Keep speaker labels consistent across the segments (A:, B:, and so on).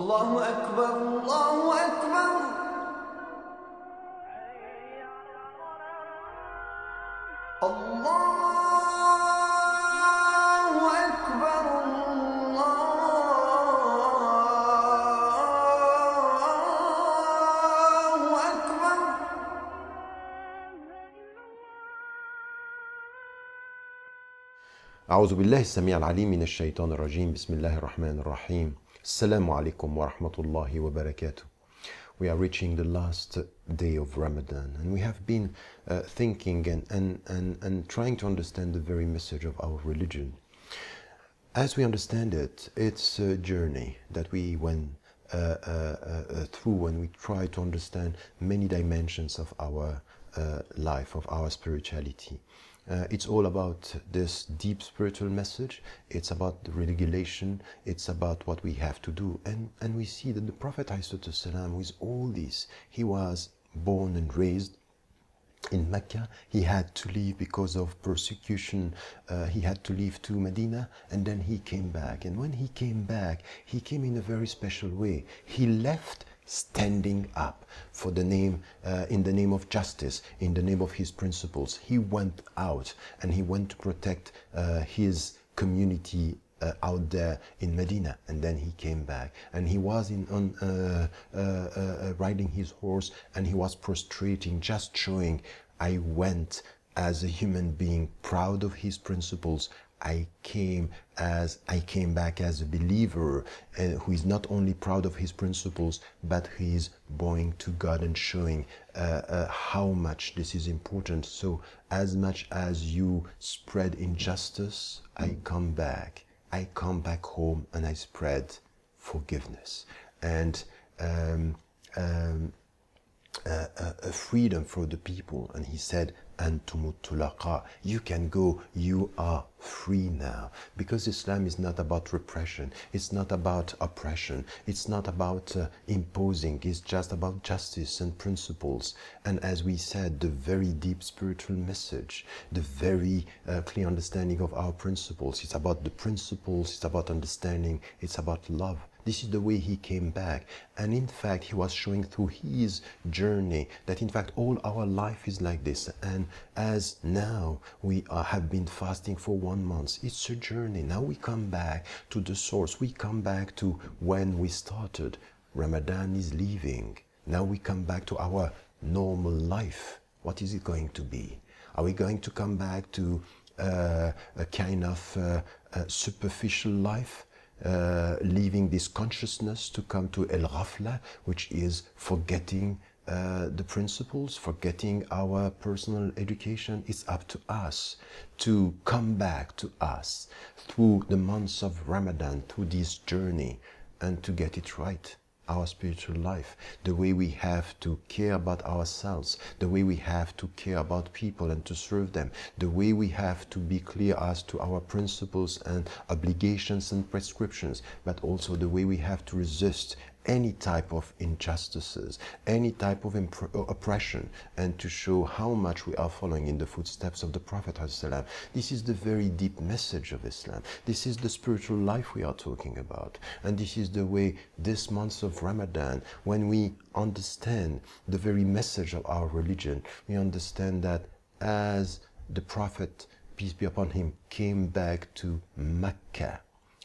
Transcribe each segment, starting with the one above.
A: الله أكبر الله أكبر الله أكبر الله أكبر.
B: أعوذ بالله السميع العليم من الشيطان الرجيم. بسم الله الرحمن الرحيم. Assalamu alaikum wa rahmatullahi wa barakatuh. We are reaching the last day of Ramadan, and we have been thinking and trying to understand the very message of our religion. As we understand it, it's a journey that we went through when we try to understand many dimensions of our life, of our spirituality. It's all about this deep spiritual message. It's about the regulation. It's about what we have to do. And we see that the Prophet ﷺ, with all this, he was born and raised in Mecca. He had to leave because of persecution. He had to leave to Medina, and then he came back. And when he came back, he came in a very special way. He left standing up for the name, in the name of justice, in the name of his principles. He went out and he went to protect his community out there in Medina, and then he came back, and he was riding his horse, and he was prostrating, just showing, I went as a human being, proud of his principles. I came back as a believer who is not only proud of his principles, but he is bowing to God and showing how much this is important. So as much as you spread injustice, I come back home, and I spread forgiveness and a freedom for the people. And he said, Antumut tulaqa, you can go, you are free now. Because Islam is not about repression, it's not about oppression, it's not about imposing, it's just about justice and principles. And as we said, the very deep spiritual message, the very clear understanding of our principles, it's about the principles, it's about understanding, it's about love. This is the way he came back. And in fact, he was showing through his journey that in fact all our life is like this. And as now we have been fasting for 1 month, it's a journey. Now we come back to the source. We come back to when we started. Ramadan is leaving. Now we come back to our normal life. What is it going to be? Are we going to come back to a kind of superficial life? Leaving this consciousness to come to el-ghafla, which is forgetting the principles, forgetting our personal education. It's up to us to come back to us through the months of Ramadan, through this journey, and to get it right. Our spiritual life, the way we have to care about ourselves, the way we have to care about people and to serve them, the way we have to be clear as to our principles and obligations and prescriptions, but also the way we have to resist any type of injustices, any type of oppression, and to show how much we are following in the footsteps of the Prophet ﷺ. This is the very deep message of Islam. This is the spiritual life we are talking about. And this is the way this month of Ramadan, when we understand the very message of our religion, we understand that as the Prophet, peace be upon him, came back to Mecca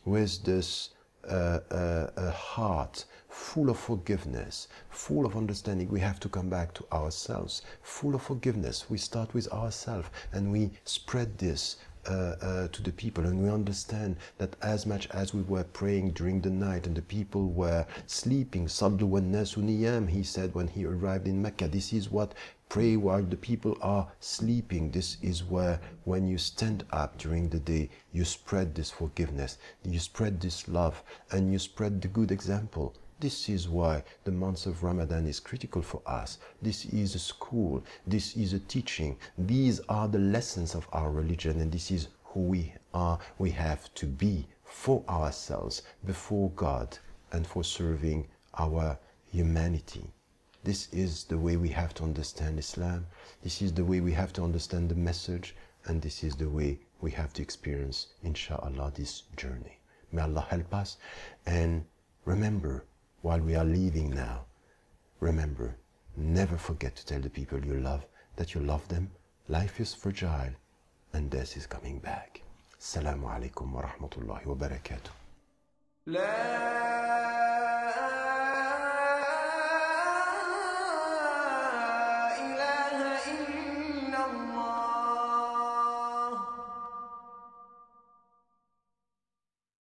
B: with this a heart full of forgiveness, full of understanding. We have to come back to ourselves, full of forgiveness. We start with ourselves and we spread this to the people, and we understand that as much as we were praying during the night and the people were sleeping, Sallu wan nasu niyam, he said when he arrived in Mecca, this is what pray while the people are sleeping. This is where when you stand up during the day, you spread this forgiveness, you spread this love, and you spread the good example. This is why the month of Ramadan is critical for us. This is a school, this is a teaching, these are the lessons of our religion, and this is who we are. We have to be for ourselves, before God, and for serving our humanity. This is the way we have to understand Islam. This is the way we have to understand the message, and this is the way we have to experience, inshallah, this journey. May Allah help us. And remember, while we are leaving now, remember, never forget to tell the people you love that you love them. Life is fragile and death is coming back. Assalamu alaikum wa rahmatullahi wa barakatuh.